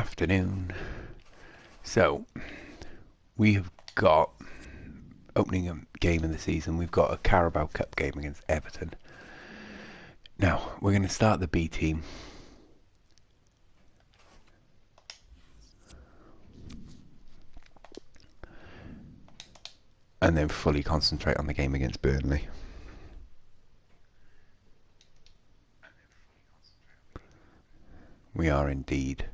Afternoon. So, we have got, opening a game of the season, we've got a Carabao Cup game against Everton. Now, we're going to start the B team. And then fully concentrate on the game against Burnley. We are indeed.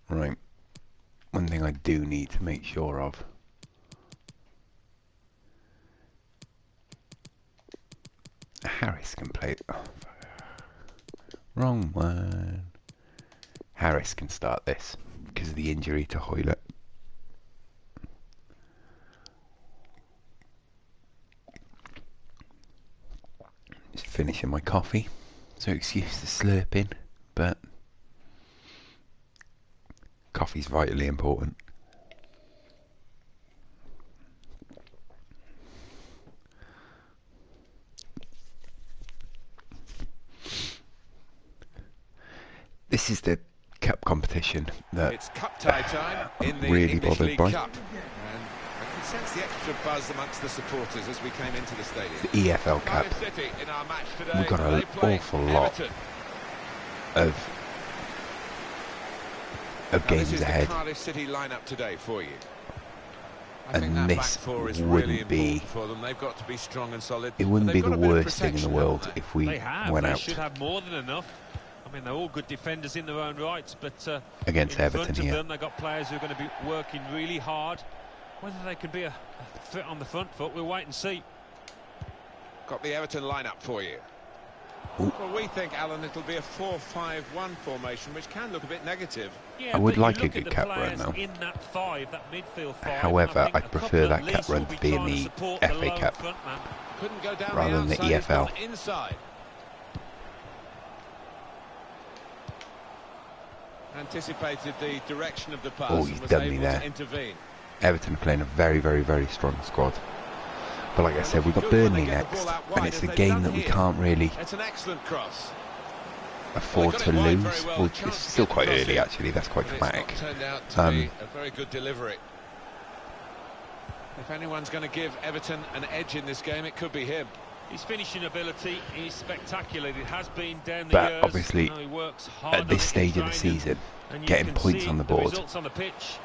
Right. One thing I do need to make sure of. Harris can play. Oh, wrong one. Harris can start this because of the injury to Hoylett. Just finishing my coffee, so excuse the slurping, but coffee's vitally important. This is the cup competition that it's cup tie time in the really English bothered League by. Cup. And I can sense the extra buzz amongst the supporters as we came into the stadium. The EFL Cup. Cardiff City in our match today. We've got an awful lot of games this is ahead. The Cardiff City lineup today for you. And this wouldn't be. For them. They've got to be strong and solid. It wouldn't be the got a bit of worst thing in the protection, world haven't they? if we went They out should have more than enough. I mean, they're all good defenders in their own rights, but against in Everton front of here. them, they've got players who are going to be working really hard. Whether they can be a fit on the front foot, we'll wait and see. Got the Everton lineup for you. Ooh. Well, we think, Alan, it'll be a 4-5-1 formation, which can look a bit negative. Yeah, I would but you like a look good at the cut run, players though. in that five, that midfield five, However, and I I'd think prefer a that couple cut at run least to will be in trying the support FA lone Cup front man. Couldn't go down rather than the outside, he's EFL. gone inside. Anticipated the direction of the pass Oh, and he's was done me able there. to intervene. Everton are playing a very, very, very strong squad. But like I said, we've got Good when they Burnley get the next, ball out and wide, it's as the they've game done that we here. can't really It's an excellent cross. afford got to it wide lose. very well. Well, A chance it's to still get the quite cross early, in. actually. That's quite But it's dramatic. not turned out to be a very good delivery. If anyone's going to give Everton an edge in this game, it could be him. His finishing ability is spectacular. It has been down the But years. obviously, You know, he works hard at on this it in stage of the training, season, and you getting can points see on the board results on the pitch.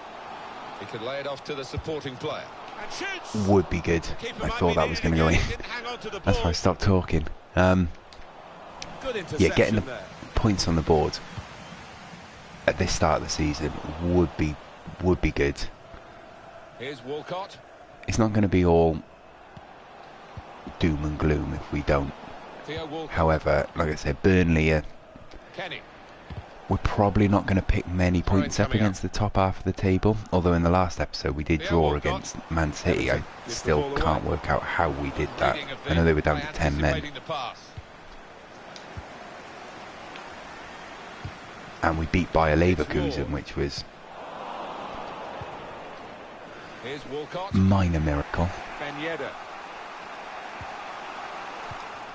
He could lay it off to the supporting player. And shoots! would be good. Keeper I might thought be that was going needed to go again. in. He didn't hang on to the That's why I ball. stopped talking. Good Yeah, interception getting the there. points on the board at this start of the season would be good. Here's Walcott. It's not going to be all doom and gloom if we don't. Theo Walcott. However, like I said, Burnley, Kenny. we're probably not going to pick many points up coming against the top half of the table. Although in the last episode we did Theo draw Walcott. against Man City, I Everton gives the still ball can't away. work out how we did that. Reading of I know they were down by to 10 men, anticipating the pass. and we beat Bayer It's Leverkusen, Ward. which was Here's Walcott. minor miracle. Ben Yedder.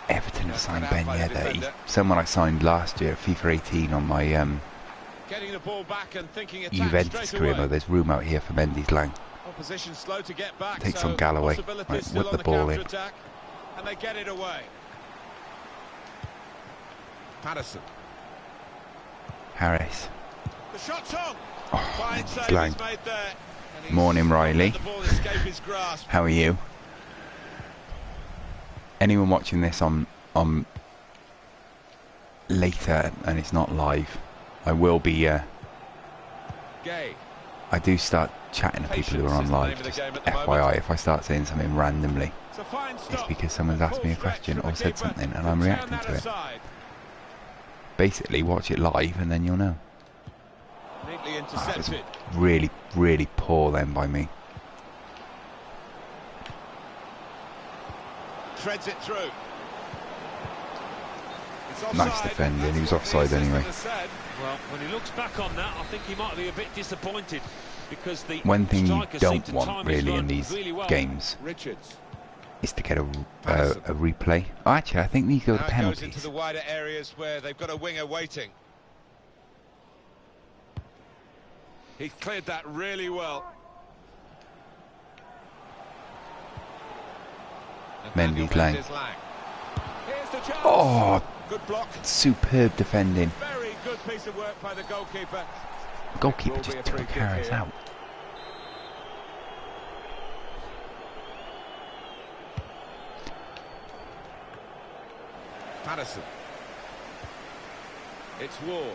Everton have signed cut out Ben by the Yedder. He's defender. someone I signed last year, FIFA 18, on my Getting the ball back and thinking attack Juventus straight career away. mode. There's room out here for Mendy's Lang. Opposition slow to get back. Takes so on Galloway. possibilities Right, still whip on the ball in. counter-attack, and they get it away. Patterson. Harris. The shot's on. Oh, Fine Mendy's save Lang. is made there. And he's Morning, not let Riley. the ball escape his grasp. How are you? Anyone watching this on later and it's not live, I will be. Gay. I do start chatting to people who are on live. Just FYI, if I start saying something randomly, It's a fine it's stop. because someone's asked me a question or said something and I'm reacting to it. Basically, watch it live and then you'll know. Neatly That was intercepted. really, really poor then by me. Threads it through. It's offside. Nice defending. He was That's what offside the anyway. assistant has said. Well, when he looks back on that, I think he might be a bit disappointed because the One thing you striker seemed don't to want time his really in run these really well. games Richards. is to get a replay. Oh, actually, I think these go to Now it goes into penalties. the wider areas where they've got a winger waiting. He cleared that really well. Mendy's Lang. Here's the chance. Oh, good block. Superb defending. Very good piece of work by the goalkeeper. Goalkeeper just took Harris out. Patterson. It's Ward.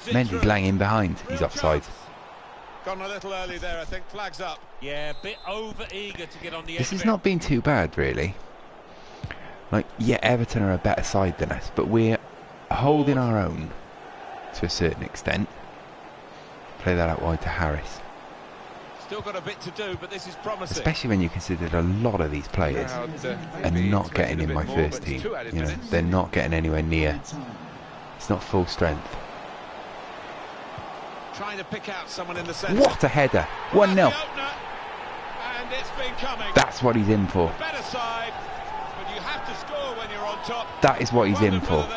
Mendy's Lang in behind. He's offside. Gone a little early there, I think. Flags up. Yeah, a bit over eager to get on the edge. This has not been too bad, really. Like, yeah, Everton are a better side than us, but we're holding our own to a certain extent. Play that out wide to Harris. Still got a bit to do, but this is promising. Especially when you consider a lot of these players are not getting in my first team. You know, they're not getting anywhere near. It's not full strength. Trying to pick out someone in the centre. What a header! 1-0. And it's been coming. That's what he's in for. Better side, but you have to score when you're on top. That is what he's in for.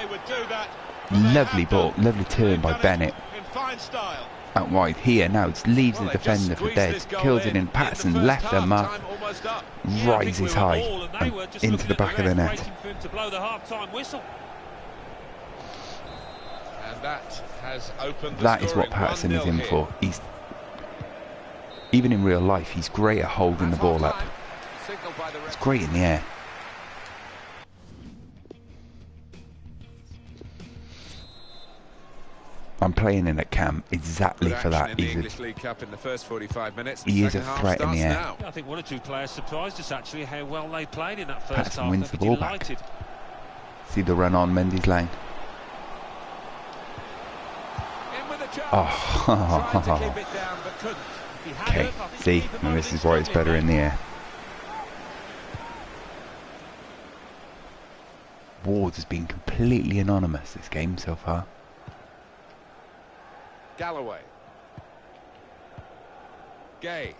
Lovely ball, lovely turn by Bennett. In fine style. Out wide here now, it leaves the defender for dead. Kills it in. Patterson left her mark, rises high and into the back of the net. And that has opened the That is what Patterson is in for. He's even in real life, he's great at holding the ball up. It's great in the air. I'm playing in at Cam exactly for that. He is a threat in the air. I think one or two players surprised us actually how well they played in that first Patterson half. wins the ball back. See the run on Mendy's Lang. Oh, okay. See, and this is why it's better in the air. Ward has been completely anonymous this game so far. Galloway. Gay.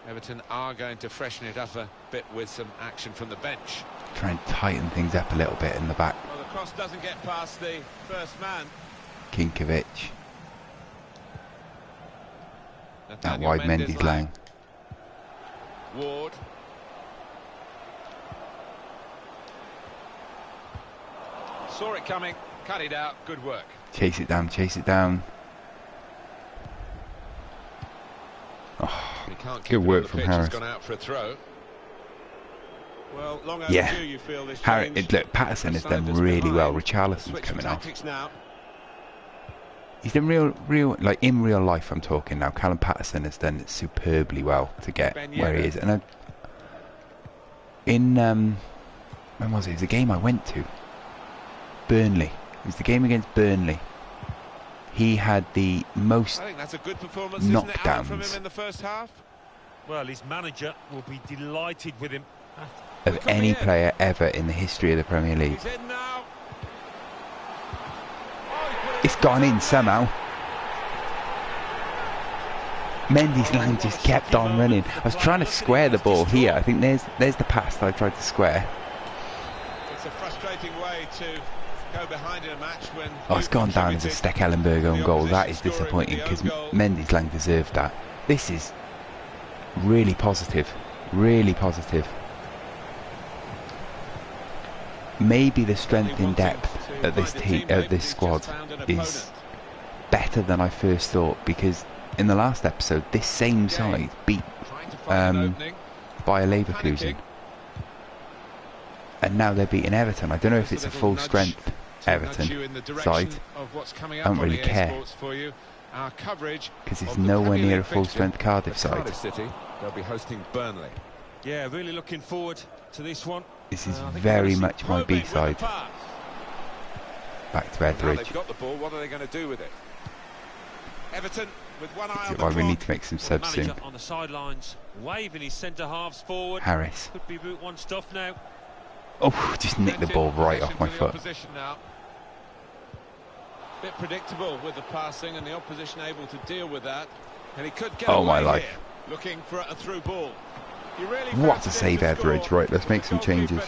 Everton are going to freshen it up a bit with some action from the bench. Try and tighten things up a little bit in the back. Well, the cross doesn't get past the first man. Kinkovic. That wide Mendy's Lang. Ward. Saw it coming, cut it out, good work. Chase it down, chase it down. Oh, good work from Harris. Gone out for a throw. Well, long yeah, overdue, you feel this look, Patterson has done really well. Richarlison's coming off. He's done like in real life. I'm talking now. Callum Patterson has done superbly well to get where he is. And when was it? It was a game I went to. Burnley. It was the game against Burnley. He had the most knockdowns from him in the first half. Well, his manager will be delighted with him. Of any player ever in the history of the Premier League. It's gone in somehow. Mendy's Lang just kept on running. I was trying to square the ball here. I think there's the pass that I tried to square. It's a frustrating way to go behind in a match when it's gone down as a Stekelenburg own goal. That is disappointing because Mendy's Lang deserved that. This is really positive. Really positive. Maybe the strength in depth at this this squad is better than I first thought, because in the last episode this same side beat Bayer Leverkusen, and now they're beating Everton. I don't know if it's a full strength Everton side. I don't really care because it's nowhere near a full strength Cardiff side. Cardiff City, they'll be hosting Burnley. Yeah, really looking forward to this one. This is very much my B side. Back to Etheridge. They've got the ball. What are they going to do with it? Everton with one eye on the clock. We need to make some subs soon. On the sidelines, waving his centre halves forward. Harris. Could be Route 1 stuff now. Oh, just nicked the ball right off my foot. Bit predictable with the passing, and the opposition able to deal with that. And he could get away my life. Here, looking for a through ball. What a save, Etheridge. Right, let's make some changes.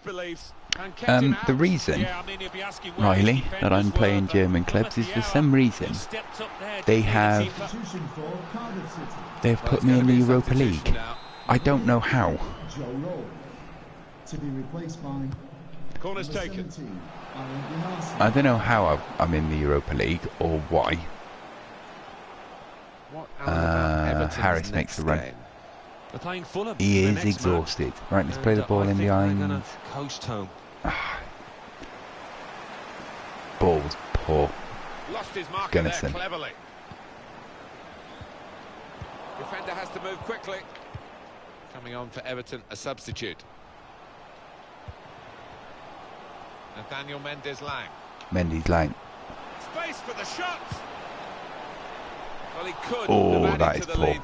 beliefs and kept him out. The reason, Yeah, I mean, he'll be asking where Riley, his that I'm defenders playing were, German but clubs is look for at the some hour. reason He stepped up there, they didn't he, have the keeper? they've Well, put it's me going in to the be a Europa substitution League. now. I don't know how. Joe Roll to be replaced by Corner's taken. 17, Alan Gunnarsson. I don't know how I'm in the Europa League or why. What about Everton's Harris makes next a run. game? They're playing Fulham. He in the is next exhausted. match. Right, let's play the ball I in think they're behind. gonna coast home. Ball was poor. Lost his marker there Gunnarsson. cleverly. Defender has to move quickly. Coming on for Everton, a substitute. Nathaniel Mendes-Lang. Mendy's line. Space for the shot. Well, he could Oh, have that added is to the poor. lead.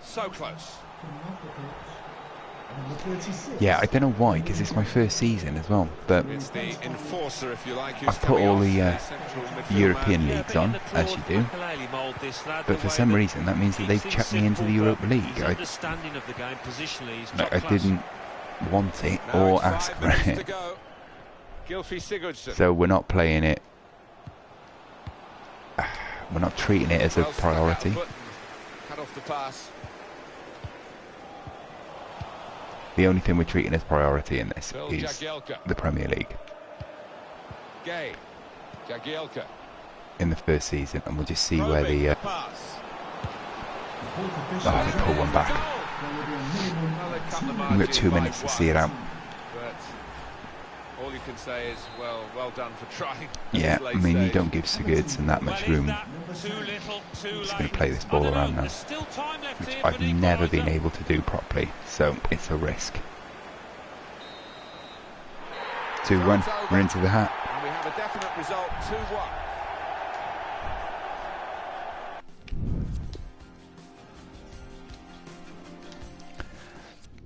So close. Number 36. Yeah, I don't know why, because it's my first season as well. But It's the enforcer, if you like. I've put all the European Yeah, leagues but in on, the as you Claude do. Makelele mould, this lad, But the for way some that reason, that means that keeps they've things chucked me into the simple, Europa but League. his understanding of the game positionally is top I class. didn't want it Now or it's 5 ask for minutes to it. go. Gylfi Sigurdsson. So we're not playing it. We're not treating it as a Well stuck out of priority. foot and cut off the pass. The only thing we're treating as priority in this Phil is Jagielka. the Premier League Gay. Jagielka. in the first season, and we'll just see where Probing the. pass. Oh, they pull one back. Well, they cut the We've margin got 2 by minutes to one, see it out. But all you can say is, well done for trying. at Yeah, this late I mean, you stage. don't give Sigurdsson that much Well, is room. that too little, too Just late? going to play this I ball don't know, around now, there's still time left which here for I've an never been equaliser. able to do properly, so it's a risk. 2-1, we're into the hat. And we have a definite result, 2-1.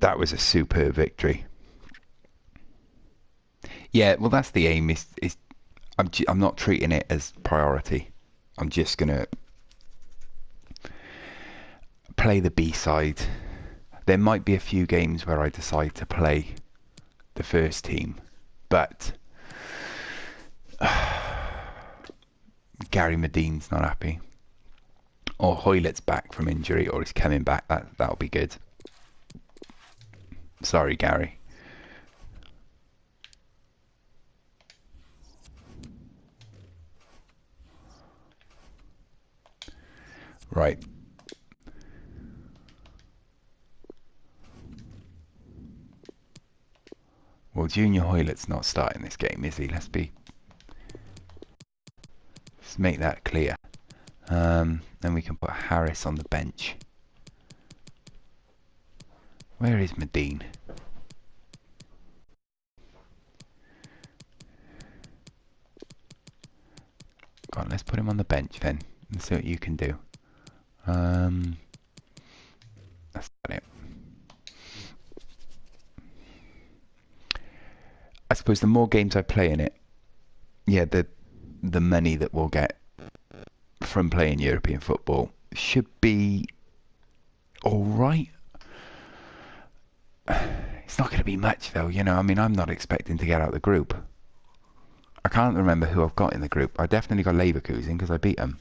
That was a superb victory. Yeah, well, that's the aim. I'm not treating it as priority. I'm just gonna play the B side. There might be a few games where I decide to play the first team, but Gary Medine's not happy, or Hoylett's back from injury, or he's coming back. That'll be good. Sorry, Gary. Right. Well, Junior Hoylett's not starting this game, is he? Let's make that clear. Then we can put Harris on the bench. Where is Medine? Go on, let's put him on the bench then and see what you can do. That's about it. I suppose the more games I play in it, yeah, the money that we'll get from playing European football should be all right. It's not going to be much though, you know. I mean, I'm not expecting to get out of the group. I can't remember who I've got in the group. I definitely got Leverkusen because I beat them.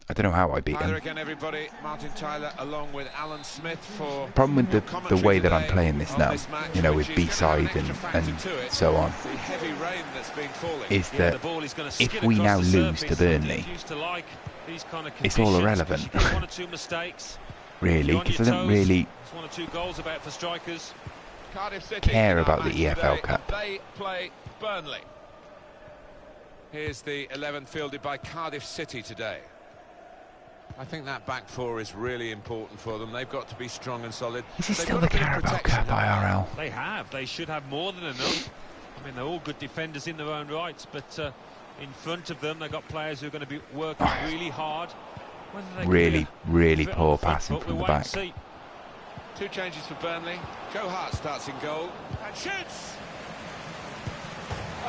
I don't know how I beat Tyler them. again, everybody. Martin Tyler along with Alan Smith for Problem with the commentary way that I'm today playing this on now, this match, you know, which with is B-side gonna have an extra factor to it. so on, The heavy rain that's been falling. is Yeah, that the ball is gonna if skid we across now the lose to surface. Burnley, They used to like these kind of it's all conditions, irrelevant. 'cause you get one or two mistakes. really, You're on because I your don't toes. really It's one or two goals about for strikers. Cardiff City care in our about the match EFL today, Cup. and they play Burnley. Here's the 11 fielded by Cardiff City today. I think that back four is really important for them. They've got to be strong and solid. Is it They've still got the a bit of Carabao protection, Cup haven't IRL? They should have more than enough. I mean, they're all good defenders in their own rights, but in front of them, they've got players who are going to be working really hard. Whether they can be a Really fit on poor the front passing foot, from the we'll wait and back. see. 2 changes for Burnley. Joe Hart starts in goal and shoots.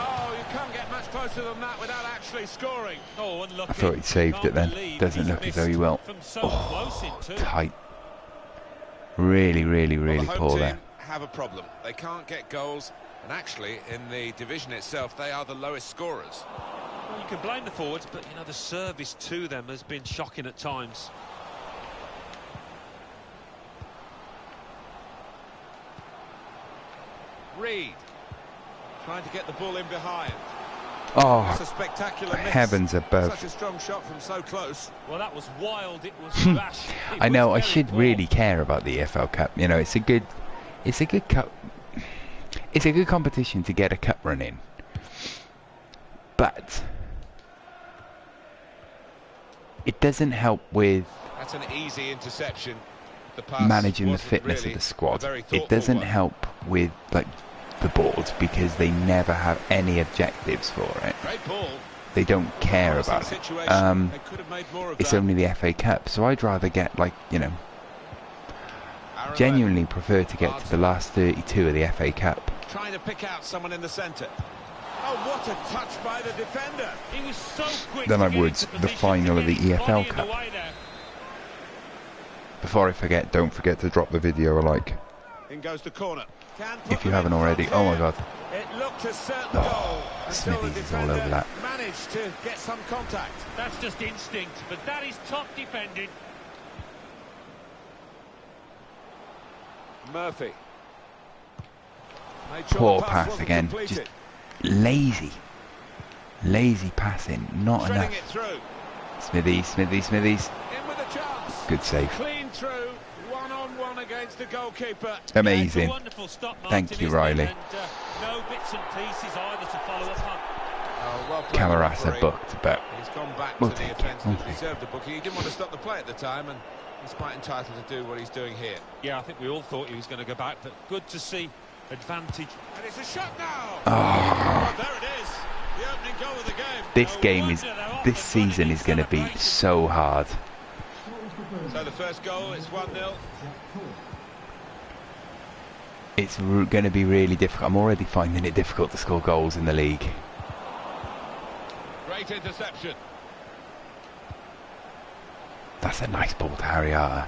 Oh, you can't get much closer than that without actually scoring. Oh, unlucky. I thought he'd saved Can't it then. believe Doesn't he's look as though he missed will. from so close in too. Tight. Really Well, the home poor team there. have a problem. They can't get goals, and actually, in the division itself, they are the lowest scorers. Well, you can blame the forwards, but you know the service to them has been shocking at times. Reed trying to get the ball in behind. Oh, That's a spectacular miss. heavens above. Such a strong shot from so close. Well, that was wild. It was rash. It I know. was I very should poor. really care about the EFL Cup. You know, it's a good cup. It's a good competition to get a cup run in. But it doesn't help with That's an easy interception. The pass managing the wasn't fitness really of the a squad. very It thoughtful doesn't one. help with like the board because they never have any objectives for it. Great ball. They don't care Promising about it. situation. They could have made more of It's that. only the FA Cup, so I'd rather get like, you know, Aaron genuinely prefer to get to the last 32 of the FA Cup. Lennon trying to pick out someone in the centre. Oh, what a touch by the defender. He was so quick Then to I get would into the position final to of the get his EFL body in the Cup. way there. Before I forget, don't forget to drop the video a like In goes the corner. Can put if you them haven't in already. front Oh my here. god. It looked a certain Oh, goal until the Smithies is all over defender that. managed to get some contact. That's just instinct, but that is top defending. Murphy. Made sure Poor the pass wasn't again. completed. Just lazy passing. Not Threading enough. it through. Smithies. In with a chance. Good save. Clean through. One-on-one against the goalkeeper. Amazing. Yeah, it's a wonderful stop, Martin, Thank you, isn't it? Riley. And, no bits and pieces either to follow up on. Oh, well played, Camarasa referee. booked, but He's gone back We'll to the take it, offence we'll that take it. deserved the booking. He didn't want to stop the play at the time, and he's quite entitled to do what he's doing here. Yeah, I think we all thought he was going to go back, but good to see advantage. And it's a shot now. Oh. There it is. The opening goal of the game. this No game is, wonder they're off this and running season in is going to be celebration. so hard. So the first goal is 1-0. It's going to be really difficult. I'm already finding it difficult to score goals in the league. Great interception. That's a nice ball to Harriata.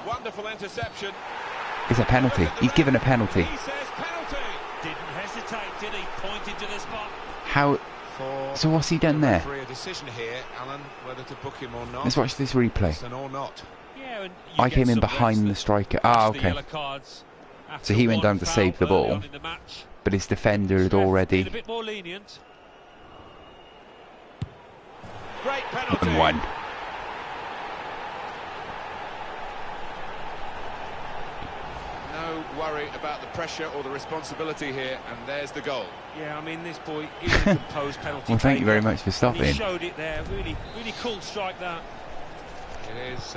Wonderful interception. It's a penalty. He's given a penalty. He says penalty. Didn't hesitate, did he? Pointed to the spot. How? For So what's he done there? referee, a decision here, Alan, whether to book him or not. Let's watch this replay. It's an or not. Yeah, and I came in behind the striker. Ah, okay. So he went down to save the ball, but his defender had a already bit more lenient. Great penalty. and won. No worry about the pressure or the responsibility here, and there's the goal. Yeah, I mean, this boy is a composed penalty Well, thank you taker, very much for and stopping. he showed it there. Really, really cool strike that. It is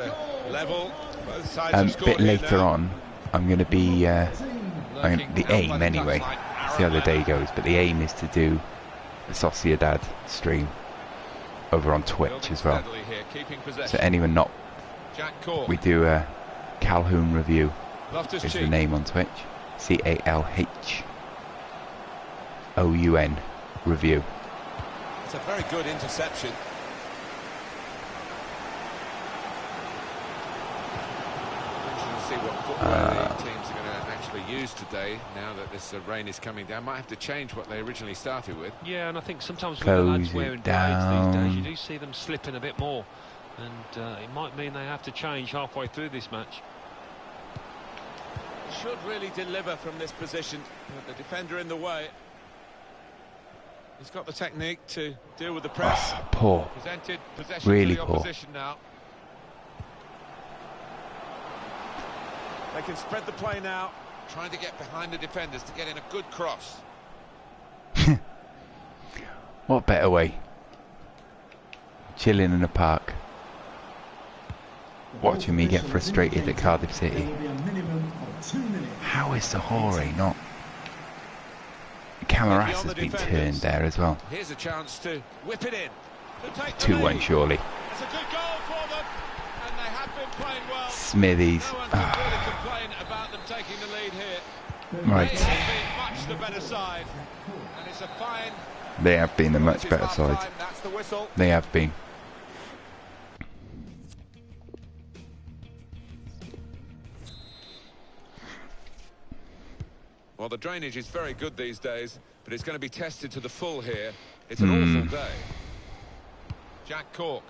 level. Both sides A have scored bit here later now. on, I'm going to be Lurking the out by aim the anyway. touchline, See how the Aaron day Lennon. goes, but the aim is to do the Sociedad stream over on Twitch Building as well. steadily here, keeping possession. So anyone not, Jack Cork. we do a Calhoun review. Loftus Is the Cheek. name on Twitch. CALHOUN review. It's a very good interception. Interesting to see what footwear the teams are going to actually use today now that this rain is coming down. Might have to change what they originally started with. Yeah, and I think sometimes with the lads Close wearing it blades these days, you down. do see them slipping a bit more, and it might mean they have to change halfway through this match. Should really deliver from this position, but the defender in the way. He's got the technique to deal with the press. Oh, poor. Presented possession Really to the poor. opposition now. They can spread the play now, trying to get behind the defenders to get in a good cross. What better way? Chilling in a park, watching me get frustrated at Cardiff City. There will be a minimum of 2 minutes. How is Sahori not? Camarassa's been turned there as well. Here's a chance to whip it in. 2-1 surely. It's a good goal for them, and they have been playing well. Smithies. No one can really complain about them taking the lead here. Right. They have been much the better side, and it's a fine. They have been the much better side. That's the whistle. They have been. Well, the drainage is very good these days, but it's going to be tested to the full here. It's an awful day. Jack Cork.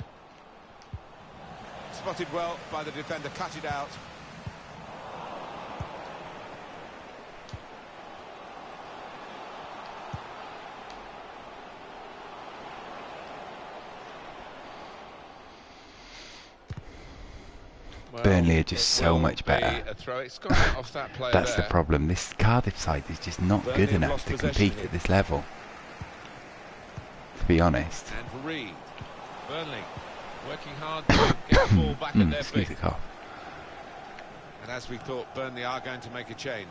Spotted well by the defender, cut it out. Well, Burnley are just so much better. It's gone out off that player That's there. the problem. This Cardiff side is just not Burnley good have enough lost to possession compete here. at this level. To be honest. And for Reed. Burnley working hard to get the ball back at their Excuse feet. the cough. And as we thought, Burnley are going to make a change.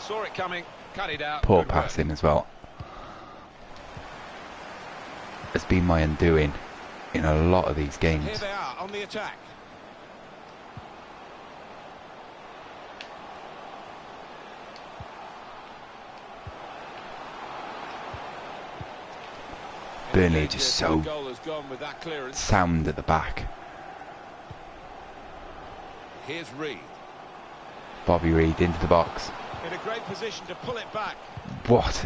Saw it coming, cut it out. Poor Good work. passing as well. Has been my undoing in a lot of these Here games. they are on the attack. Burnley are just so The goal has gone with that clearance. sound at the back. Here's Reed. Bobby Reed into the box. In a great position to pull it back. What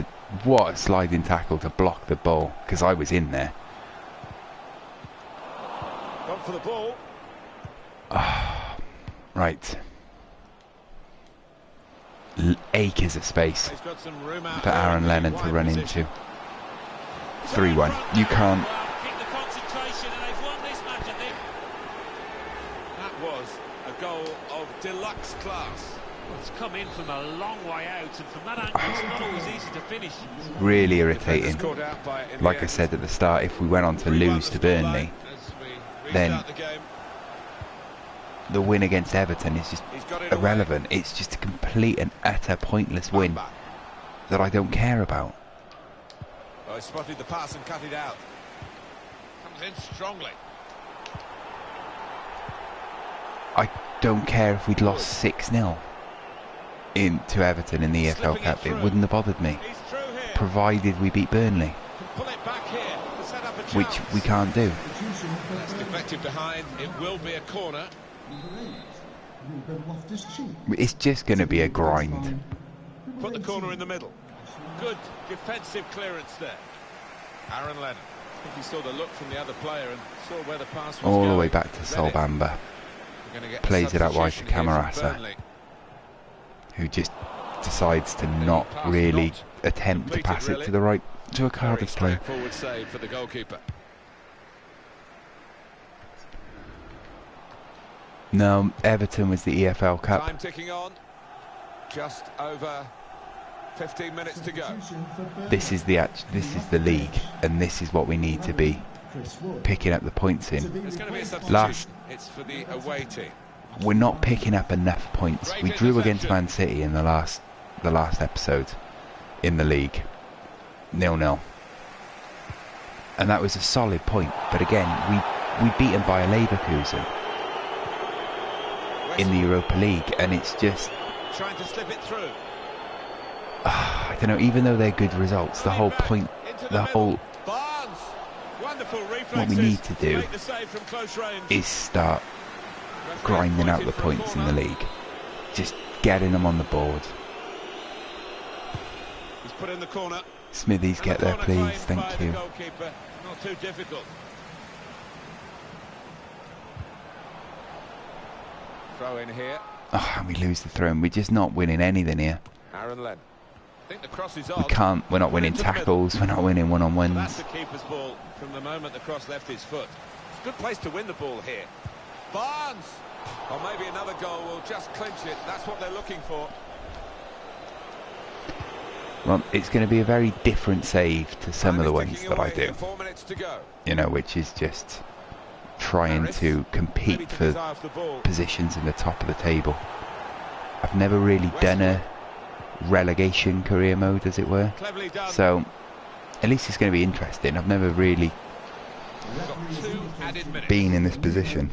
a sliding tackle to block the ball, because I was in there. Gone for the ball. Right. Acres of space He's got some room out for there Aaron in the Lennon to wide run position. into. 3-1. You can't. Keep the concentration, and they've won this match, I think. That was a goal of deluxe class. It's come in from a long way out, and from that angle, it's not always easy to finish. Really irritating. Defenders caught out by it in the Like I end. said at the start, if we went on to lose to Burnley, As we then restart the game. the win against Everton is just He's got it away. irrelevant. It's just a complete and utter pointless win Bamba. that I don't care about. Oh, he spotted the pass and cut it out. Comes in strongly. I don't care if we'd lost 6-0 to Everton in the EFL Slipping it Cup. It through. wouldn't have bothered me, He's through here. provided we beat Burnley, Can pull it back here to set up a chance. which we can't do. That's deflected behind. It will be a corner. Number 8, Ruben Loftus-Cheek. It's just going to be a grind. Put the corner in the middle. Good defensive clearance there. Aaron Lennon. I think he saw the look from the other player and saw where the pass was All going. the way back to Read it. Solbamba, We're gonna get a plays it out wide to substitution here from Camarasa, Burnley. who just decides to not really attempt to pass it to the right to a Very Cardiff player. straightforward save for the goalkeeper. No, Everton was the EFL Cup. Time ticking on. Just over 15 minutes to go. This is the league, and this is what we need to be picking up the points in. There's going to be a substitution. Last, It's for the away team. we're not picking up enough points. We drew against Man City in the last episode in the league, 0-0, and that was a solid point. But again, we beat them by a Leverkusen in the Europa League, and it's just Trying to slip it through. I don't know. Even though they're good results, the whole point, the whole Barnes. Wonderful reflexes what we need to do make the save from close range. is start grinding out the points in the league, just getting them on the board. He's put in the corner. Smithies, And get the there, corner claimed please. by Thank the you. goalkeeper. Not too difficult. Throw in here. Oh, and we lose the throw, and we're just not winning anything here. Aaron Lennon. I think the cross is We on. can't. We're not winning tackles. We're not winning That's one-on-ones. the keeper's ball from the moment the cross left his foot. It's a good place to win the ball here. Barnes! Or maybe another goal will just clinch it. That's what they're looking for. Well, it's going to be a very different save to some of the Time is ones ticking that I away do. here, 4 minutes to go. You know, which is just trying Harris, to ready compete to for desire the ball. positions in the top of the table. I've never really done a relegation career mode, as it were. Cleverly done. So at least it's going to be interesting. I've never really Got 2 added minutes. been in this position.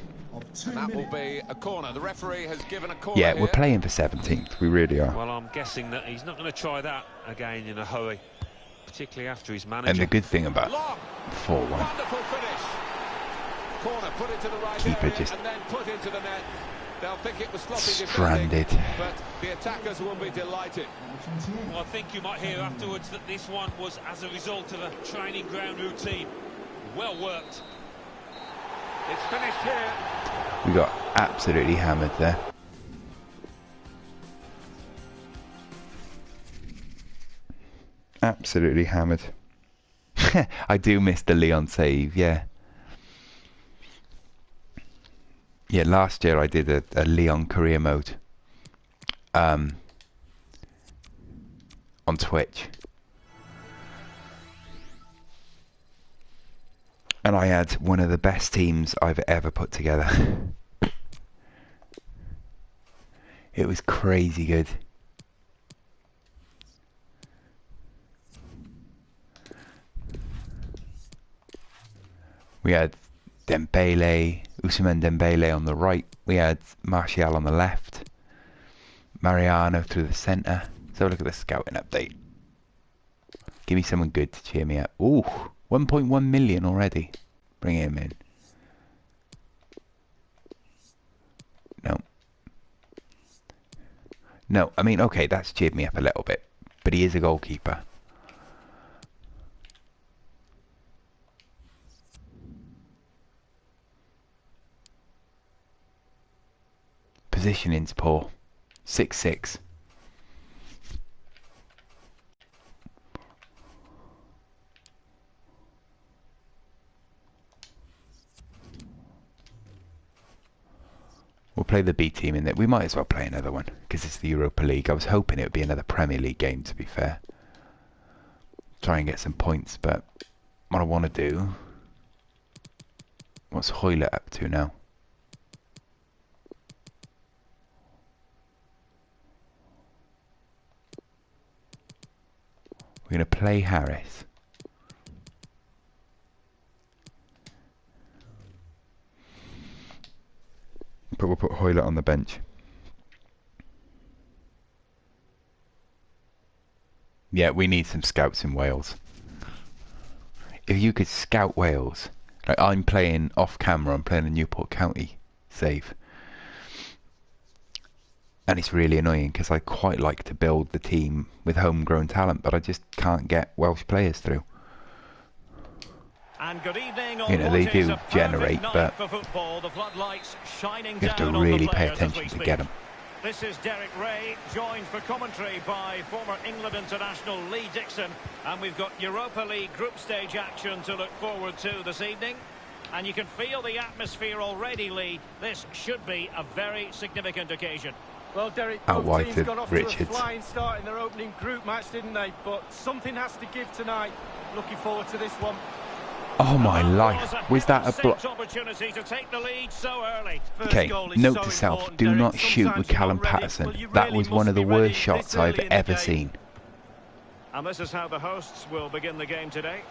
And that will be a corner. The referee has given a corner. Yeah, here. we're playing for 17th. We really are. Well, I'm guessing that he's not going to try that again in a hurry, particularly after his manager. And the good thing about Long, 4-1, wonderful finish. Corner put into the right keeper area just and then put into the net. They'll think it was sloppy stranded. defending, but the attackers will be delighted. Well, I think you might hear afterwards that this one was as a result of a training ground routine. Well worked. It's finished here. We got absolutely hammered there. Absolutely hammered. I do miss the Leon save, yeah. Yeah, last year I did a Leon career mode on Twitch. And I had one of the best teams I've ever put together. It was crazy good. We had Dembele, Ousmane Dembele on the right. We had Martial on the left. Mariano through the centre. So look at the scouting update. Give me someone good to cheer me up. Ooh, 1.1 million already. Bring him in. No. No, I mean, okay, that's cheered me up a little bit. But he is a goalkeeper. Positioning's poor. 6-6. We'll play the B team in there. We might as well play another one because it's the Europa League. I was hoping it would be another Premier League game, to be fair. Try and get some points, but what I want to do... What's Hoylett up to now? We're going to play Harris. But we'll put Hoylett on the bench. Yeah, we need some scouts in Wales. If you could scout Wales, like I'm playing off camera, I'm playing a Newport County save. And it's really annoying because I quite like to build the team with homegrown talent, but I just can't get Welsh players through. And good evening. You know, they do generate, but football, the floodlights shining you have to down really on the pay players as attention we to speak. get them. This is Derek Ray, joined for commentary by former England international Lee Dixon. And we've got Europa League group stage action to look forward to this evening. And you can feel the atmosphere already, Lee. This should be a very significant occasion. Well, Derek, Out both wide teams to got off Richards. to a flying start in their opening group match, didn't they? But something has to give tonight. Looking forward to this one. Oh my life, was that a block? Opportunity to take the lead so early. Okay, note to self, do not shoot with Callum Patterson. That was one of the worst shots I've ever seen. And this is how the hosts will begin the game today.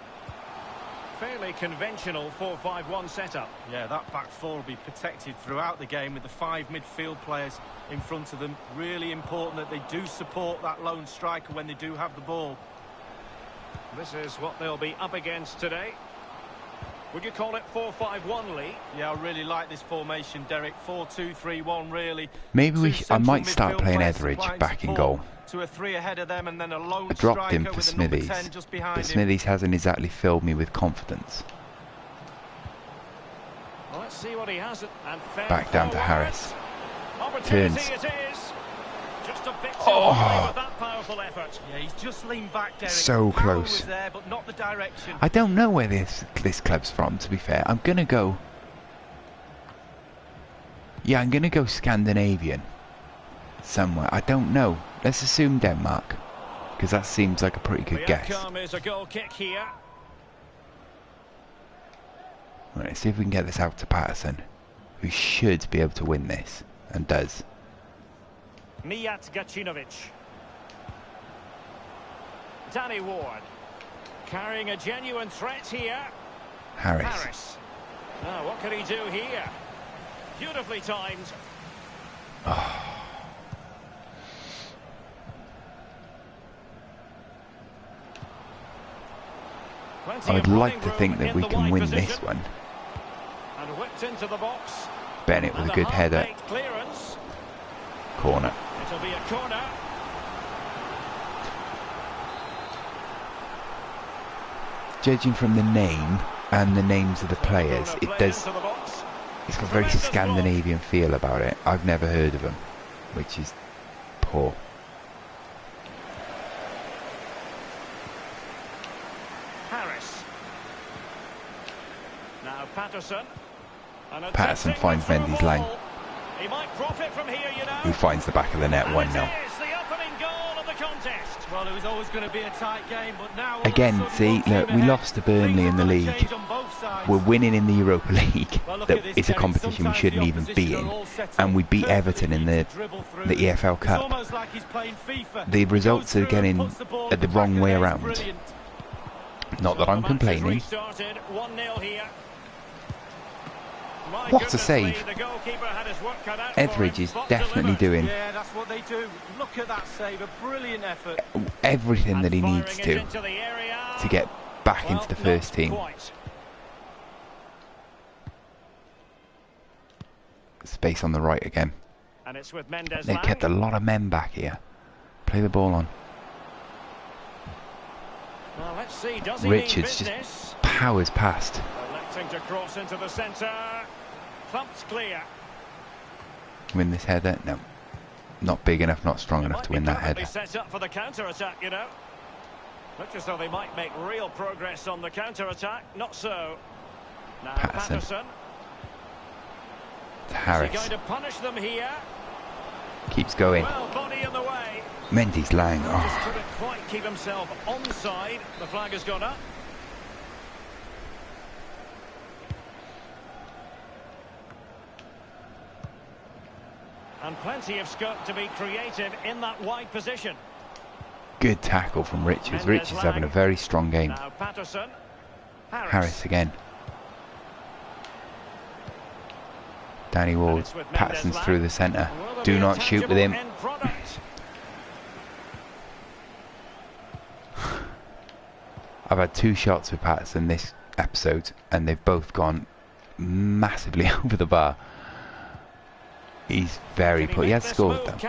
Fairly conventional 4-5-1 setup. Yeah, that back four will be protected throughout the game with the 5 midfield players in front of them. Really important that they do support that lone striker when they do have the ball. This is what they'll be up against today. Would you call it 4-5-1, Lee? Yeah, I really like this formation, Derek. 4-2-3-1, really. Maybe I might Two start central playing midfield Etheridge players back in support goal. To a 3 ahead of them and then a lone I dropped him striker for with a number Smithies, 10 just behind but him. Smithies hasn't exactly filled me with confidence. Well, let's see what he has. And Back down to Harris. Opportunity Turns. it is. Just a bit too Oh. high with that powerful effort. Yeah, he's just leaned back, Derek. So Power close. was there, but not the direction. I don't know where this club's from, to be fair. I'm gonna go... Yeah, I'm gonna go Scandinavian. Somewhere. I don't know. Let's assume Denmark. Because that seems like a pretty good The guess. outcome is a goal kick here. Right, let's see if we can get this out to Patterson, who should be able to win this, and does. Mijat Gacinovic. Danny Ward. Carrying a genuine threat here. Harris. Now, what can he do here? Beautifully timed. I would like to think that we can win this one. And whipped into the box. Bennett with a good header. Clearance. Corner. It'll be a corner. Judging from the name and the names of the players, it does. It's got a very Scandinavian feel about it. I've never heard of them, which is poor. Harris. Now Patterson. Patterson finds Mendy's line. He might profit from here, you know. He finds the back of the net 1-0. The opening goal of the contest. Well, it was always going to be a tight game, but now Again, see, look, we lost to Burnley in the league. We're winning in the Europa League. That it's a competition we shouldn't even be in, and we beat Everton in the EFL Cup. The results are getting the wrong way around. Not that I'm complaining. What a save! Etheridge is definitely doing everything that he needs to get back into the first team. Space on the right again. They've kept a lot of men back here. Play the ball on. Richards just powers past. To cross into the centre. Thumped clear. Win this header? No. Not big enough, not strong enough to win that header. Set up for the counter-attack, you know. Looks as though they might make real progress on the counter-attack. Not so. Now Patterson. To Harris. Is he going to punish them here? Keeps going. Well, body in the way. Mendy's Lang. Just couldn't quite keep himself onside. The flag has gone up. And plenty of scope to be creative in that wide position. Good tackle from Richards. Richards having a very strong game. Now Patterson. Harris again. Danny Ward. Patterson's through the centre. Do not shoot with him. I've had 2 shots with Patterson this episode, and they've both gone massively over the bar. He's very poor. He has scored though,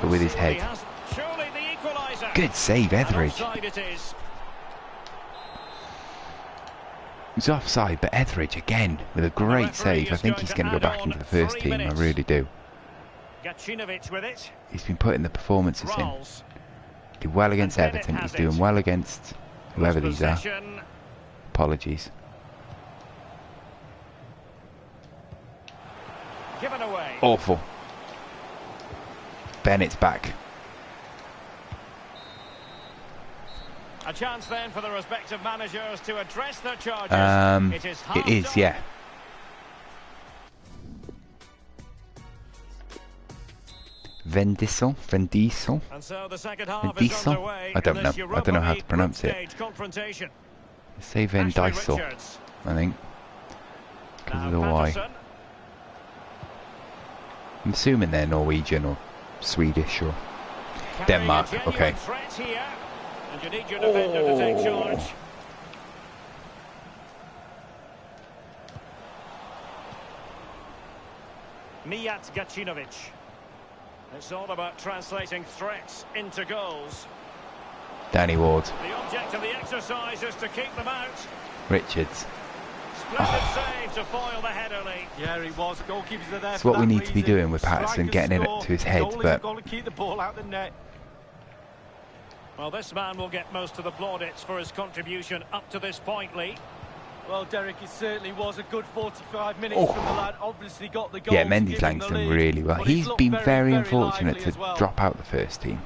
but with his head. Good save, Etheridge. He's offside, but Etheridge again with a great save. I think he's going to go back into the first team. I really do. He's been putting the performances in. Did well against Everton. He's doing well against whoever these are. Apologies. Given away. Awful. Bennett's back. A chance then for the respective managers to address their charges. It is, yeah. Vendissel. And so the second half is underway. I don't know. I don't know how to pronounce it. Say Vendissel, I think, because of the Y. I'm assuming they're Norwegian or Swedish or Denmark. Okay. Oh. Mijat Gacinovic. It's all about translating threats into goals. Danny Ward. The object of the exercise is to keep them out. Richards. Splendid save to foil the header lead. Yeah, he was. Goalkeepers are there. It's what we need to be doing with Patterson, getting it to his head, but got to keep the ball out the net. Well, this man will get most of the plaudits for his contribution up to this point, Lee. Well, Derek, it certainly was a good 45 minutes from the lad. Obviously got the goal. Yeah, Mendy's Langston really well. He's been very unfortunate to drop out the first team.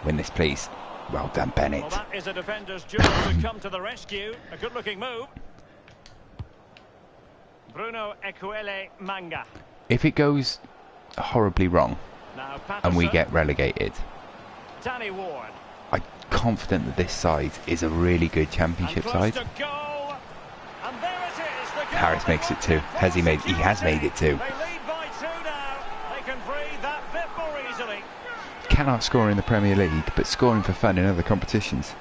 Win this, please. Well done, Bennett. Well, that is a defender's job to come to the rescue. A good-looking move. Bruno Ekuele Manga. If it goes horribly wrong, and we get relegated. Danny Ward. I'm confident that this side is a really good championship side. Harris makes it 2. Has he made? He has made it 2. They lead by 2 now. They can breathe that bit more easily. Cannot score in the Premier League, but scoring for fun in other competitions.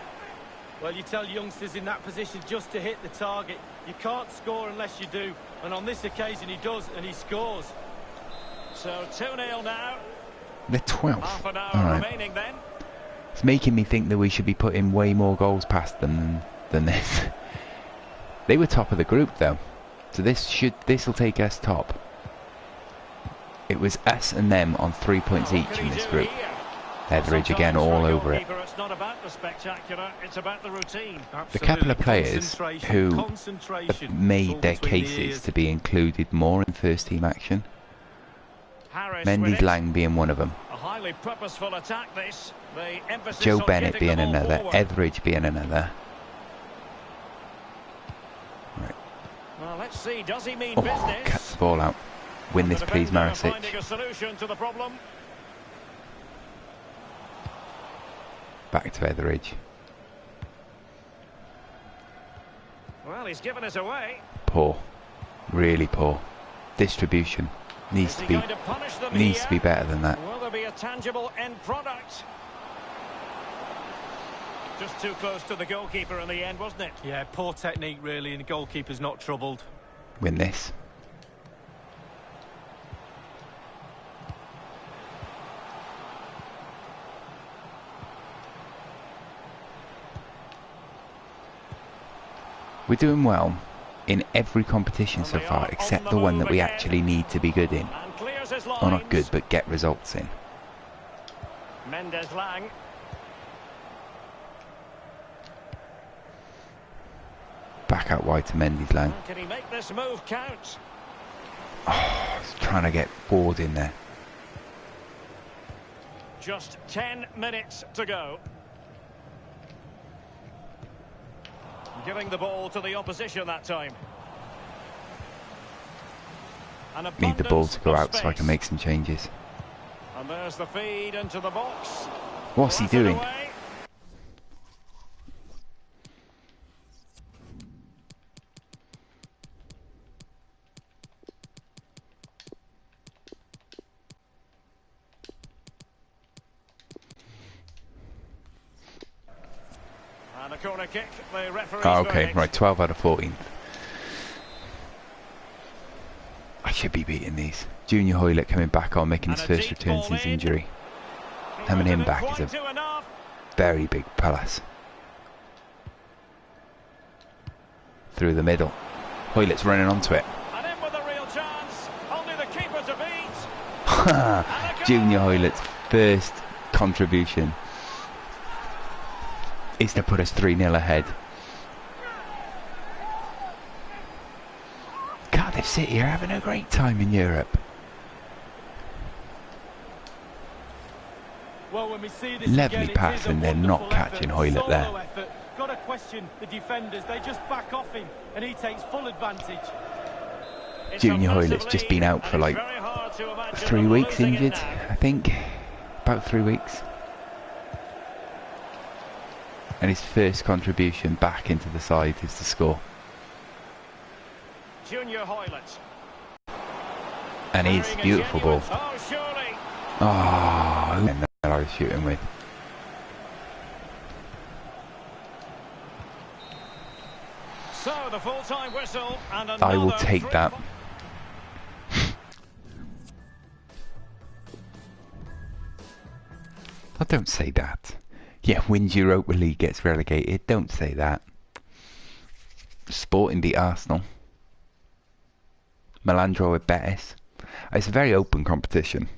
Well, you tell youngsters in that position just to hit the target. You can't score unless you do. And on this occasion he does, and he scores. So 2-0 now. They're 12th. Half an hour All right. remaining then. It's making me think that we should be putting way more goals past them than this. They were top of the group though, so this will take us top. It was us and them on 3 points each in this group. Etheridge again all over it. It's not about the spectacular, it's about the routine. The couple of players who have made their cases to be included more in first team action. Mendy's Lang being one of them. A highly purposeful attack this. The emphasis Joe on Bennett getting being the ball another. forward. Etheridge being another. Right. Well, let's see, does he mean Oh, business? cuts the ball out. Win this, please, Marisic. Finding a solution to the problem. Back to Etheridge. Well, he's given us away. Poor, really poor. Distribution needs Is to he be going to punish them here? better than that. Will there be a tangible end product? Just too close to the goalkeeper in the end, wasn't it? Yeah, poor technique really, and the goalkeeper's not troubled. Win this. We're doing well in every competition so far, except the one that we actually need to be good in. And clears his lines. Or not good, but get results in. Mendes Lang. Back out wide to Mendy's Lang. Can he make this move count? Oh, he's trying to get Ward in there. Just 10 minutes to go. Giving the ball to the opposition that time. An Need the ball to go abundance out of so I can space. make some changes. And there's the feed into the box. What's he Blasted doing? away. And a corner kick. The referee's Oh, okay, verdict. right, 12 out of 14. I should be beating these. Junior Hoylett coming back on, making his And a first deep return ball since in. injury. He Having him wasn't back quite is a to enough. very big plus. Through the middle. Hoylett's running onto it. And in with a real chance. Only the keeper to beat. Junior Hoylett's first contribution is to put us 3-0 ahead. Cardiff City are having a great time in Europe. Well, when we see this Lovely again, pass, it is a and they're not wonderful catching effort, Hoylett there. solo effort. Got to question the defenders. They just back off him, and he takes full advantage. It's Junior a massive Hoylett's just lead, been out and for it's like very hard to imagine 3 them weeks losing it injured, now. I think. About 3 weeks. And his first contribution back into the side is to score. Junior Hoylett. And he's Carrying a beautiful ball. genuine- Oh, surely. Oh, and that I was shooting with. So the full-time whistle and I will another take three- that. Oh, don't say that. Yeah, wins Europa League, gets relegated. Don't say that. Sporting beat Arsenal. Milan draw with Betis. It's a very open competition.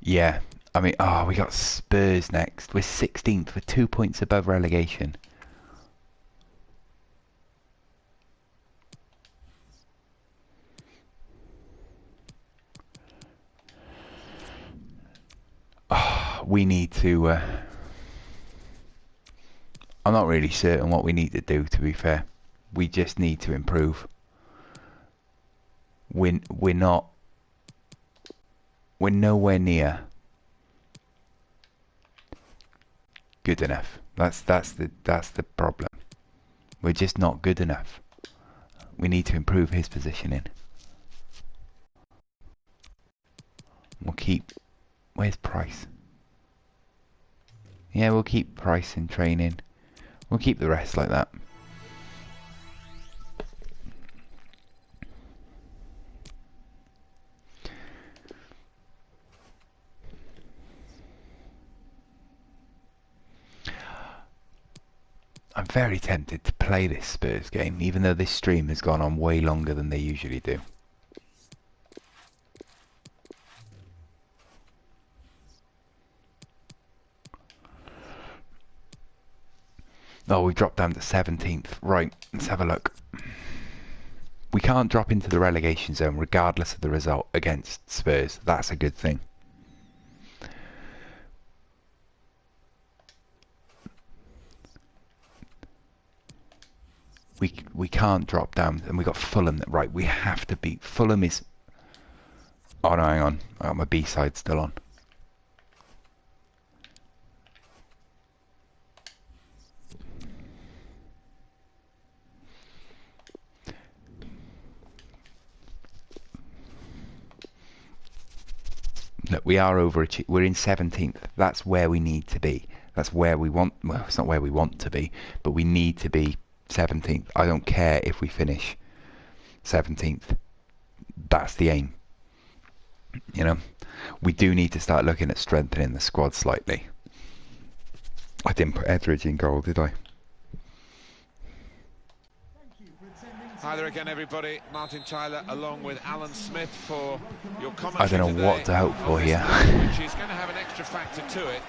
Yeah, I mean, oh, we got Spurs next. We're 16th, we're 2 points above relegation. Oh, we need to... I'm not really certain what we need to do, to be fair. We just need to improve. We're nowhere near good enough. That's the problem. We're just not good enough. We need to improve his positioning. We'll keep... Where's Price? Yeah, we'll keep Price in training. We'll keep the rest like that. I'm very tempted to play this Spurs game, even though this stream has gone on way longer than they usually do. Oh, we dropped down to 17th. Right, let's have a look. We can't drop into the relegation zone regardless of the result against Spurs. That's a good thing. We can't drop down, and we got Fulham. Right, we have to beat Fulham. Is oh no, hang on, I got my B side still on. Look, we are overachieving. We're in 17th. That's where we need to be. That's where we want. Well, it's not where we want to be, but we need to be 17th. I don't care if we finish 17th. That's the aim. You know, we do need to start looking at strengthening the squad slightly. I didn't put Etheridge in goal, did I? Hi there again, everybody. Martin Tyler along with Alan Smith for your commentary. I don't know what to hope for here. She's going to have an extra factor to it.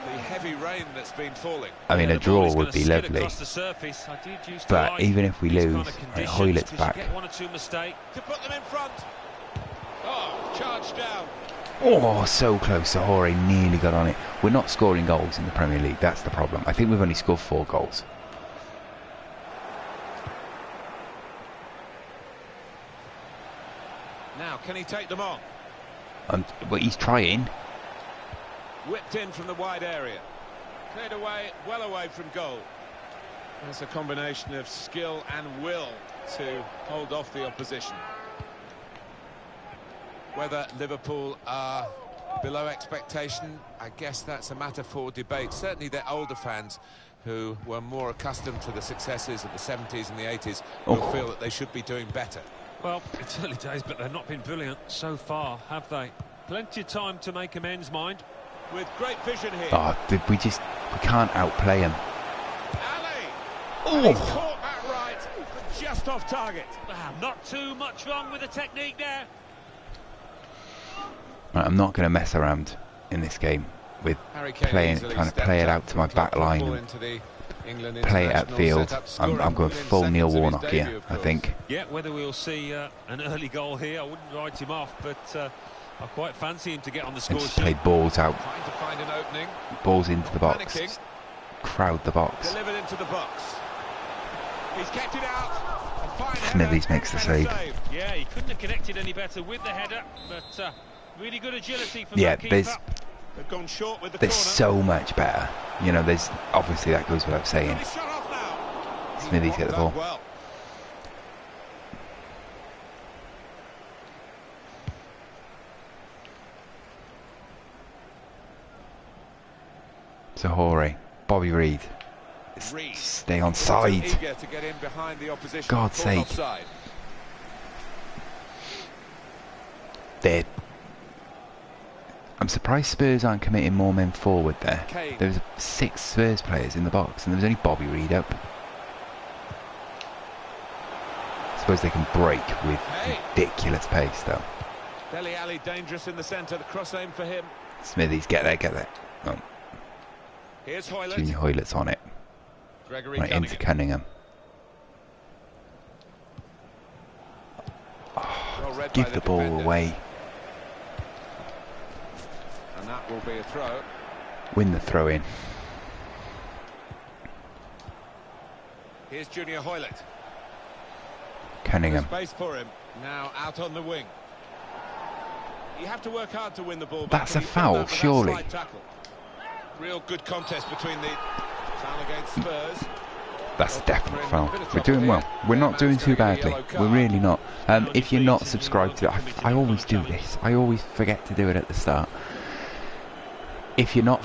The heavy rain that's been falling. I mean, a draw would be lovely. But even if we lose, right, Hoylett's back. One or two mistakes to put them in front. Oh, charged down. Oh, so close. Sahore nearly got on it. We're not scoring goals in the Premier League. That's the problem. I think we've only scored 4 goals. Now, can he take them on? But he's trying. Whipped in from the wide area. Cleared away, well away from goal. It's a combination of skill and will to hold off the opposition. Whether Liverpool are below expectation, I guess that's a matter for debate. Certainly their older fans who were more accustomed to the successes of the 70s and the 80s will feel that they should be doing better. Well, it's early days, but they've not been brilliant so far, have they? Plenty of time to make amends, mind. With great vision here. Oh, we can't outplay him. Ali! He's caught that right, but just off target. Wow, not too much wrong with the technique there. Right, I'm not going to mess around in this game with trying to play it out to my back line and play it upfield. I'm going full Neil Warnock here, I think. Yeah, whether we'll see an early goal here, I wouldn't write him off, but I quite fancy him to get on the score sheet. Play balls out, Trying to find an opening. balls into the box, Panicking. crowd the box. Delivered into the box. He's kept it out. A fine Smithies header makes the and a save. Yeah, he couldn't have connected any better with the header, but really good agility from Yeah, the keeper. They've gone short with the there's corner. so much better. You know, there's obviously that goes without saying. He's shot off now. Smithies get the ball. Well. Sahore, Bobby Reed, stay on side. Eager to get in behind the opposition. God's sake. Offside. I'm surprised Spurs aren't committing more men forward there. Kane. There was 6 Spurs players in the box and there was only Bobby Reed up. I suppose they can break with ridiculous pace though. Dele Alli dangerous in the centre. The cross aim for him. Smithies, get there. Oh, Here's Hoylett. Junior Hoylett's on it. Gregory Right into Cunningham. Well read by Give the ball defender. away. And that will be a throw. Win the throw in. Here's Junior Hoylett. Cunningham. Space for him. Now out on the wing. You have to work hard to win the ball back. That's a foul, surely. Real good contest between the foul against Spurs. That's a definite foul. We're doing well. We're not doing too badly. We're really not. If you're not subscribed to it, I always do this. I always forget to do it at the start. If you're not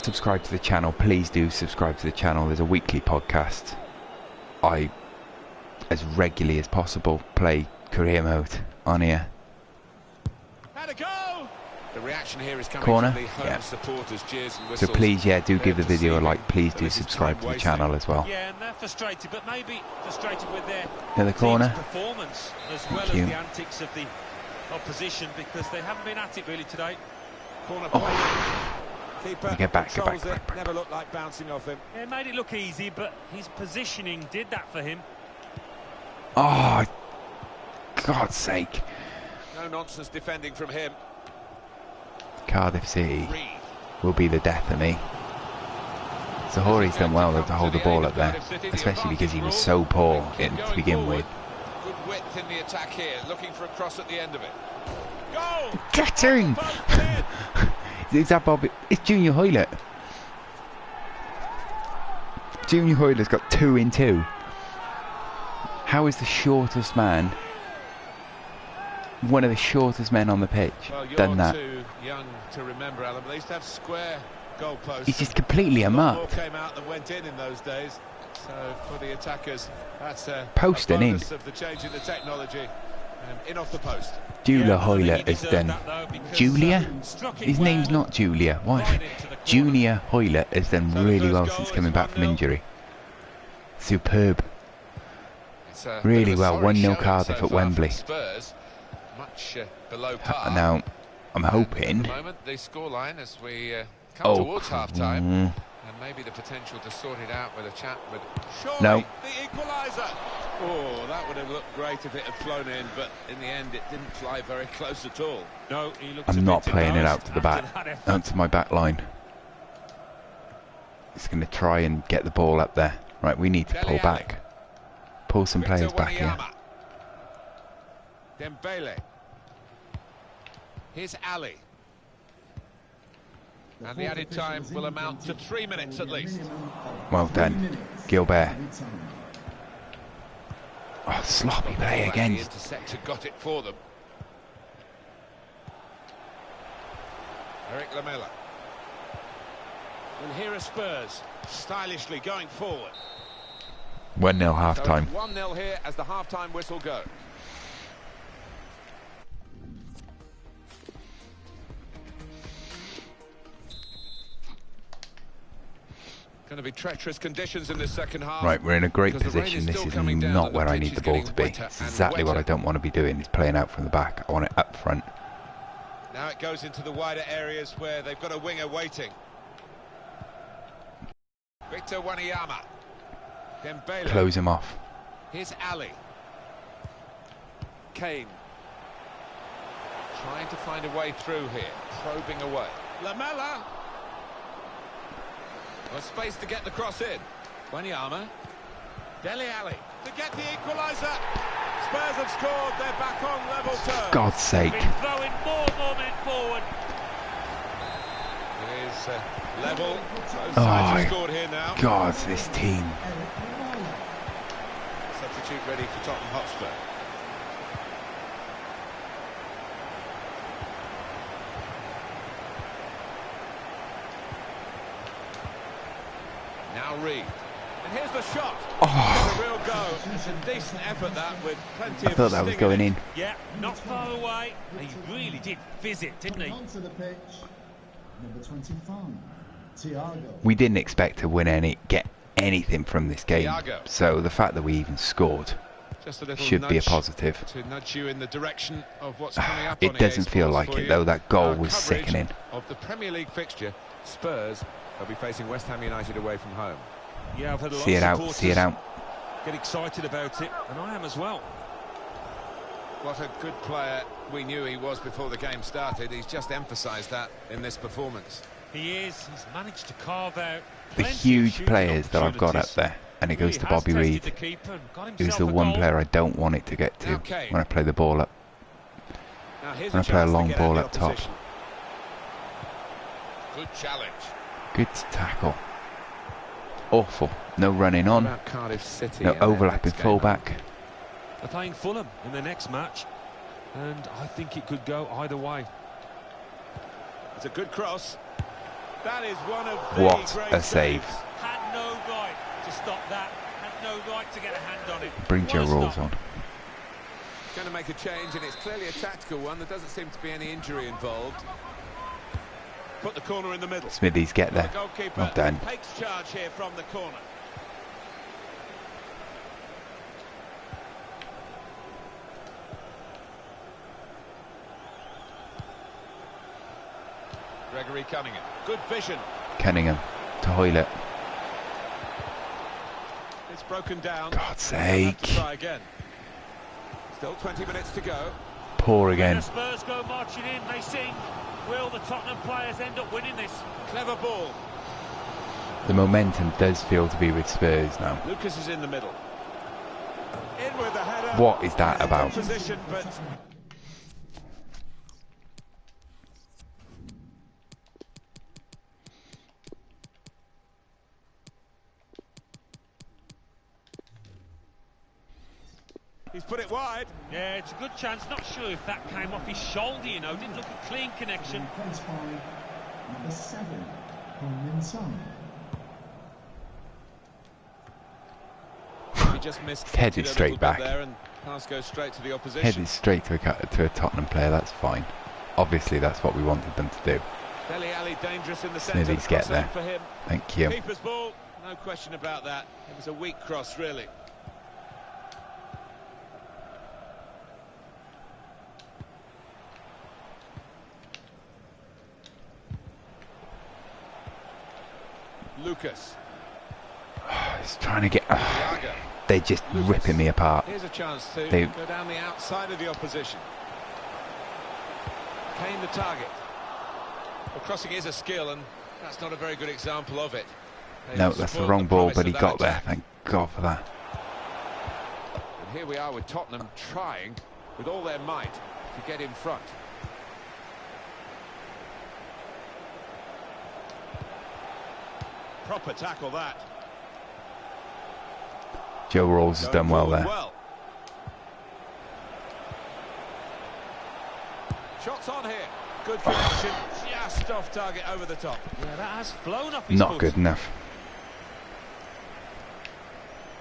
subscribed to the channel, please do subscribe to the channel. There's a weekly podcast. I, as regularly as possible, play career mode on here. Had a go. The reaction here is coming Corner, from the home supporters, cheers and So whistles. please, yeah, do give the video a like. Please do subscribe to the channel as well. Yeah, and they're frustrated, but maybe frustrated with their Near the corner. team's performance as well as you. the antics of the opposition, because they haven't been at it really today. Corner play. Keeper Get back. Never looked like bouncing off him. Yeah, it made it look easy, but his positioning did that for him. Oh, God's sake. No nonsense defending from him. Cardiff City Reed. will be the death of me. Zahori's done well to hold the ball up there, especially because he was so poor to begin with. Good width in the attack here, looking for a cross at the end of it. Goal! Get him! Is that Bob? It's Junior Hoylett. Junior Hoylett's got 2 in 2. How is the shortest man, one of the shortest men on the pitch, done that? Too young to remember, Alan, but they used to have square goalposts. He's just completely a More mutt. came out than went in those days. So for the attackers, that's a Posting in. bonus of the change in the technology. In off the post. Julia Hoylett has done. Julia? His name's not Julia. Why? Junior Hoylett has done really well since coming back from injury. Superb. Really well. 1-0 Cardiff at Wembley. Spurs, much below par. Now, I'm hoping. At the moment, the scoreline as we come towards half-time, and maybe the potential to sort it out with a chat with. Surely No. The equaliser. Oh, that would have looked great if it had flown in, but in the end, it didn't fly very close at all. No, he looks I'm not playing it out to the back, out to my back line. It's going to try and get the ball up there. Right, we need to pull back. Pull some players back here. Dembele. Here's Ali. And the added time will amount to 3 minutes at least. Well done, Gilbert. Oh, sloppy play again. The interceptor got it for them. Eric Lamela. And here are Spurs, stylishly going forward. 1-0 half time. So 1-0 here as the half-time whistle goes. Going to be treacherous conditions in this second half. Right, we're in a great because the rain position. is This still is coming down not and the where I pitch need is the ball getting to be. wetter It's and exactly what I wetter. don't want to be doing, is playing out from the back. I want it up front. Now it goes into the wider areas where they've got a winger waiting. Victor Wanyama. Dembele. Close him off. Here's Ali. Kane. Trying to find a way through here. Probing away. Lamela. Well, space to get the cross in. Wanyama. Dele Alli to get the equaliser. Spurs have scored. They're back on level terms. God's sake. Been throwing more men forward. It is level. Both Oh, sides have scored here now. God, this team. Substitute ready for Tottenham Hotspur. Now Reed. And here's the shot. Oh. It's a real go. It's a decent effort that with plenty I of thought that was sting going it. in. Yeah, not far away. He really did fizz it, didn't he? Onto the pitch, number 25, Thiago. We didn't expect to get anything from this game. Thiago. So the fact that we even scored Just a little should be a nudge positive. to nudge you in the direction of what's coming up It on doesn't EA feel Sports like for it you. though. That goal Our was coverage sickening. Of the Premier League fixture, Spurs will be facing West Ham United away from home. Yeah, I've had a lot See of it out, supporters see it out. get excited about it, and I am as well. What a good player we knew he was before the game started. He's just emphasised that in this performance. He is. He's managed to carve out The plenty of huge shooting players that I've got up opportunities. there and it goes He to has Bobby tested Reed, the keeper and got who's himself the a one goal. player I don't want it to get to Okay. when I play the ball up. Now here's When I play a chance to long get ball at up the top. opposition. Good challenge. Good tackle. Awful. No running on. About Cardiff City No in their overlapping next game. fullback. They're playing Fulham in their next match, and I think it could go either way. It's a good cross. That is one of the What great a save. saves. Had no right to stop that. Had no right to get a hand on it. Bring What Joe a Rawls stop. on. Going to make a change, and it's clearly a tactical one. There doesn't seem to be any injury involved. Put the corner in the middle. Smithies, get there. The goalkeeper Well done. takes charge here from the corner. Gregory Cunningham. Good vision. Cunningham to Hoylett. It's broken down. God's They'll have to sake. try again. Still 20 minutes to go. Poor When again. the Spurs go marching in, they sing. Will the Tottenham players end up winning this? Clever ball. The momentum does feel to be with Spurs now. Lucas is in the middle. In with the header. What is that Good about? position, but he's put it wide. Yeah, it's a good chance. Not sure if that came off his shoulder, you know. Didn't look a clean connection. Replaced by number 7, Heung-min Son. He just missed. Headed it a straight little bit back. there, and pass goes straight to the opposition. Headed straight to a Tottenham player, that's fine. Obviously that's what we wanted them to do. Dele Alli dangerous in the centre. Smithies, get Cross there. on for him. Thank you. Keeper's ball, no question about that. It was a weak cross, really. Lucas. He's trying to get... Thiago. they're just Lucas. ripping me apart. Here's a chance to They- go down the outside of the opposition. Kane the target. Well, crossing is a skill, and that's not a very good example of it. They No, that's the spoiled wrong ball, promise but of he that got there. attack. Thank God for that. And here we are with Tottenham trying with all their might to get in front. Proper tackle that. Joe Rawls has Going done well forward there. well. Shots on here. Good connection. Just off target over the top. Yeah, that has flown off his Not foot. good enough.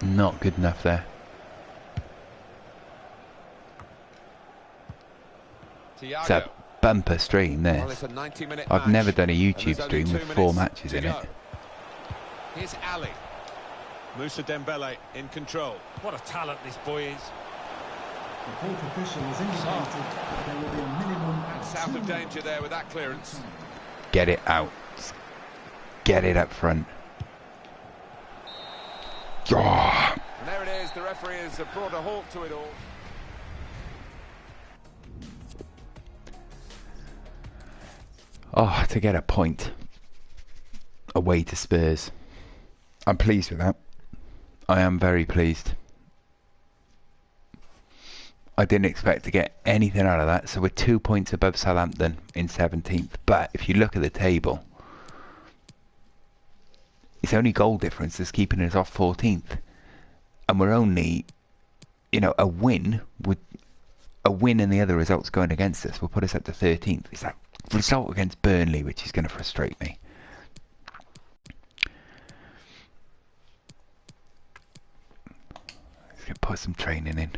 Not good enough there. It's a Thiago. bumper stream Well, this. it's a 90-minute I've match, never done a and YouTube there's only stream 2 with 4 minutes matches to in go. it. Here's Ali. Moussa Dembele in control. What a talent this boy is. The fourth official has indicated that there will be a minimum That's of out 2 of danger minutes. there with that clearance. Get it out. Get it up front. Oh, And there it is. The referee has brought a halt to it all. oh, to get a point away to Spurs. I'm pleased with that. I am very pleased. I didn't expect to get anything out of that. So we're 2 points above Southampton in 17th. But if you look at the table, it's only goal difference that's keeping us off 14th. And we're only, you know, a win and the other results going against us will put us up to 13th. It's that result against Burnley which is going to frustrate me. Let's get put some training in.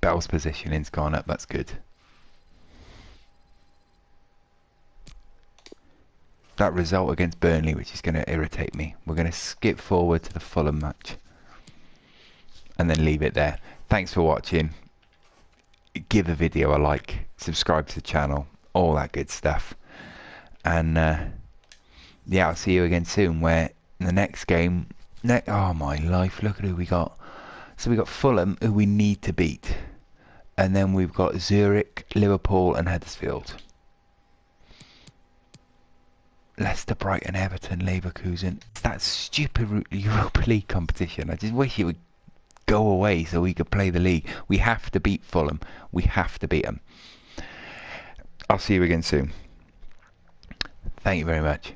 Bell's positioning's gone up, that's good. That result against Burnley, which is going to irritate me. We're going to skip forward to the Fulham match. And then leave it there. Thanks for watching. Give the video a like. Subscribe to the channel. All that good stuff. And yeah, I'll see you again soon. Where in the next game... oh my life, look at who we got. So we got Fulham, who we need to beat. And then we've got Zurich, Liverpool and Huddersfield. Leicester, Brighton, Everton, Leverkusen. That stupid Europa League competition. I just wish it would go away so we could play the league. We have to beat Fulham. We have to beat them. I'll see you again soon. Thank you very much.